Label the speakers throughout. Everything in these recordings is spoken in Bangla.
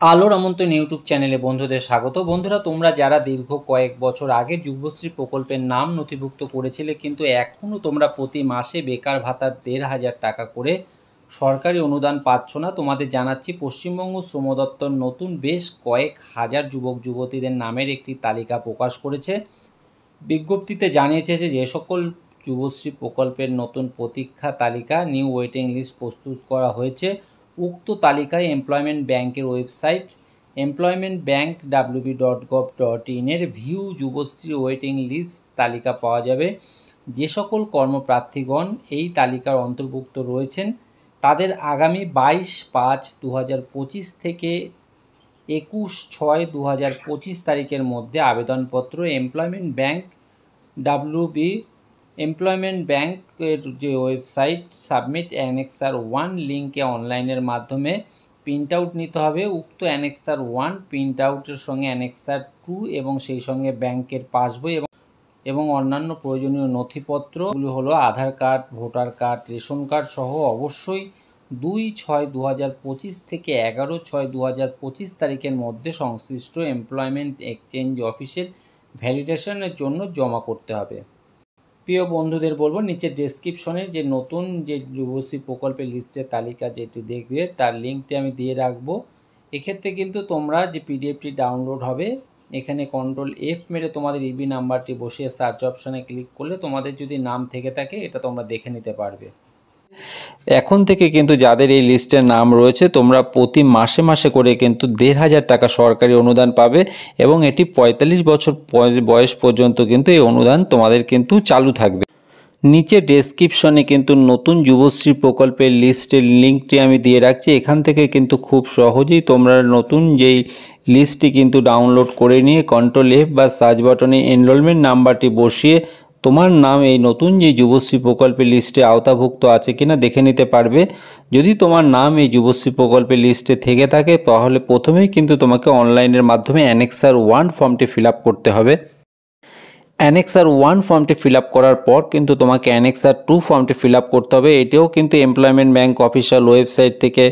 Speaker 1: আলোর আমন্ত্রণ ইউটিউব চ্যানেলে বন্ধুদের স্বাগত। বন্ধুরা, তোমরা যারা দীর্ঘ কয়েক বছর আগে যুবশ্রী প্রকল্পের নাম নথিভুক্ত করেছিলে কিন্তু এখনও তোমরা প্রতি মাসে বেকার ভাতার ১,৫০০ টাকা করে সরকারি অনুদান পাচ্ছ না, তোমাদের জানাচ্ছি পশ্চিমবঙ্গ শ্রম দপ্তর নতুন বেশ কয়েক হাজার যুবক যুবতীদের নামের একটি তালিকা প্রকাশ করেছে। বিজ্ঞপ্তিতে জানিয়েছে যে সকল যুবশ্রী প্রকল্পের নতুন প্রতীক্ষা তালিকা নিউ ওয়েটিং লিস্ট প্রস্তুত করা হয়েছে। উক্ত তালিকায় এমপ্লয়মেন্ট ব্যাংকের ওয়েবসাইট employmentbank.wb.gov.in এর ভিউ যুবশ্রী ওয়েটিং লিস্ট তালিকা পাওয়া যাবে। যে সকল কর্মপ্রার্থীগণ এই তালিকার অন্তর্ভুক্ত রয়েছেন তাদের আগামী 22/5/2025 থেকে 21/6/2025 তারিখের মধ্যে আবেদনপত্র এমপ্লয়মেন্ট ব্যাংকের যে ওয়েবসাইট সাবমিট অ্যানেক্সার 1 লিঙ্কে অনলাইনের মাধ্যমে প্রিন্ট আউট নিতে হবে। উক্ত অ্যানেক্সার 1 প্রিন্ট আউটের সঙ্গে অ্যানেক্সার 2 এবং সেই সঙ্গে ব্যাংকের পাসবই এবং অন্যান্য প্রয়োজনীয় নথিপত্রগুলি হলো Aadhaar card, voter card, ration card সহ অবশ্যই 2/6/2025 থেকে 11/6/2025 তারিখের মধ্যে সংশ্লিষ্ট এমপ্লয়মেন্ট এক্সচেঞ্জ অফিসের ভ্যালিডেশনের জন্য জমা করতে হবে। প্রিয় বন্ধুদের বলবো, নিচে ডেসক্রিপশনে যে নতুন যে যুবশ্রী প্রকল্পের লিস্টের তালিকা যেটি দেখবে তার লিঙ্কটি আমি দিয়ে রাখবো। এক্ষেত্রে কিন্তু তোমরা যে পিডিএফটি ডাউনলোড হবে এখানে Ctrl+F মেরে তোমাদের ইবি নাম্বারটি বসিয়ে সার্চ অপশানে ক্লিক করলে তোমাদের যদি নাম থেকে থাকে এটা তোমরা দেখে নিতে পারবে। এখন থেকে কিন্তু যাদের এই লিস্টের নাম রয়েছে তোমরা প্রতি মাসে মাসে করে কিন্তু ১,৫০০ টাকা সরকারি অনুদান পাবে এবং এটি ৪৫ বছর বয়স পর্যন্ত কিন্তু এই অনুদান তোমাদের কিন্তু চালু থাকবে। নিচে ডেসক্রিপশনে কিন্তু নতুন যুবশ্রী প্রকল্পের লিস্টের লিঙ্কটি আমি দিয়ে রাখছি। এখান থেকে কিন্তু খুব সহজেই তোমরা নতুন যেই লিস্টটি কিন্তু ডাউনলোড করে নিয়ে Ctrl+F বা সার্চ বাটনে এনরোলমেন্ট নাম্বারটি বসিয়ে তোমার নাম এই নতুন যে যুবশ্রী প্রকল্পের লিস্টে আওতাভুক্ত আছে কিনা দেখে নিতে পারবে। যদি তোমার নাম এই যুবশ্রী প্রকল্পের লিস্টে থেকে থাকে তাহলে প্রথমেই কিন্তু তোমাকে অনলাইনের মাধ্যমে অ্যানেক্সার 1 ফর্মটি ফিল আপ করতে হবে। অ্যানেক্সার 1 ফর্মটি ফিল আপ করার পর কিন্তু তোমাকে অ্যানেক্সার 2 ফর্মটি ফিল আপ করতে হবে। এটিও কিন্তু এমপ্লয়মেন্ট ব্যাংক অফিসিয়াল ওয়েবসাইট থেকে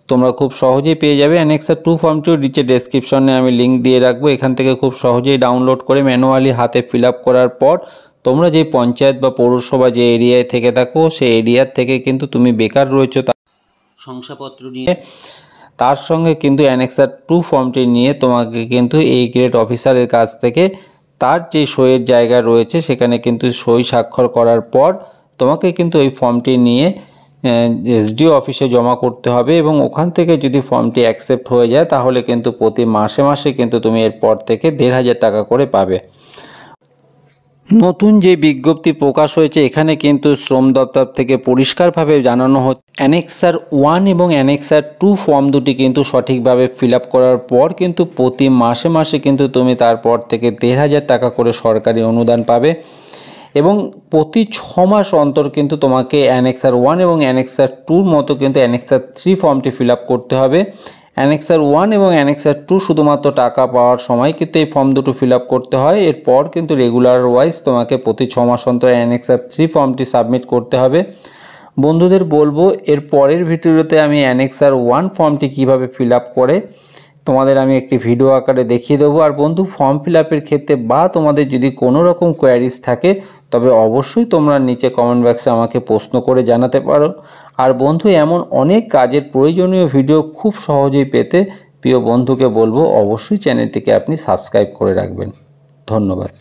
Speaker 1: তোমরা খুব সহজেই পেয়ে যাবে। অ্যানেক্সার 2 ফর্মটিও নিচে ডেসক্রিপশনে আমি লিঙ্ক দিয়ে রাখবো, এখান থেকে খুব সহজেই ডাউনলোড করে ম্যানুয়ালি হাতে ফিল আপ করার পর তোমরা যে পঞ্চায়েত বা পৌরসভা যে এরিয়ায় থেকে থাকো সেই এরিয়ার থেকে কিন্তু তুমি বেকার রয়েছো তার শংসাপত্র নিয়ে তার সঙ্গে কিন্তু অ্যানেক্সার 2 ফর্মটি নিয়ে তোমাকে কিন্তু এই গ্রেড অফিসারের কাছ থেকে তার যে সইয়ের জায়গা রয়েছে সেখানে কিন্তু সই স্বাক্ষর করার পর তোমাকে কিন্তু এই ফর্মটি নিয়ে এসডিও অফিসে জমা করতে হবে এবং ওখান থেকে যদি ফর্মটি অ্যাকসেপ্ট হয়ে যায় তাহলে কিন্তু প্রতি মাসে মাসে কিন্তু তুমি এরপর থেকে ১,৫০০ টাকা করে পাবে। নতুন যে বিজ্ঞপ্তি প্রকাশ হয়েছে এখানে কিন্তু শ্রম দপ্তর থেকে পরিষ্কারভাবে জানানো হচ্ছে অ্যানেক্সার 1 এবং অ্যানেক্সার 2 ফর্ম দুটি কিন্তু সঠিকভাবে ফিল আপ করার পর কিন্তু প্রতি মাসে মাসে কিন্তু তুমি তারপর থেকে ১,৫০০ টাকা করে সরকারি অনুদান পাবে এবং প্রতি 6 মাস অন্তর কিন্তু তোমাকে অ্যানেক্সার 1 এবং অ্যানেক্সার 2 মতো কিন্তু অ্যানেক্সার 3 ফর্মটি ফিল আপ করতে হবে। অ্যানেক্সার 1 এবং অ্যানেক্সার 2 শুধুমাত্র টাকা পাওয়ার সময় কিন্তু এই ফর্ম দুটো ফিল আপ করতে হয়, এরপর কিন্তু রেগুলার ওয়াইজ তোমাকে প্রতি 6 মাস অন্তর অ্যানেক্সার 3 ফর্মটি সাবমিট করতে হবে। বন্ধুদের বলবো এর পরের ভিডিওতে আমি অ্যানেক্সার 1 ফর্মটি কিভাবে ফিল আপ করে তোমাদের আমি একটি ভিডিও আকারে দেখিয়ে দেবো। আর বন্ধু, ফর্ম ফিল আপের ক্ষেত্রে বা তোমাদের যদি কোনো রকম কোয়ারিজ থাকে তবে অবশ্যই তোমরা নিচে কমেন্ট বক্সে আমাকে প্রশ্ন করে জানাতে পারো। আর বন্ধু, এমন অনেক কাজের প্রয়োজনীয় ভিডিও খুব সহজেই পেতে প্রিয় বন্ধুকে বলবো অবশ্যই চ্যানেলটিকে আপনি সাবস্ক্রাইব করে রাখবেন। ধন্যবাদ।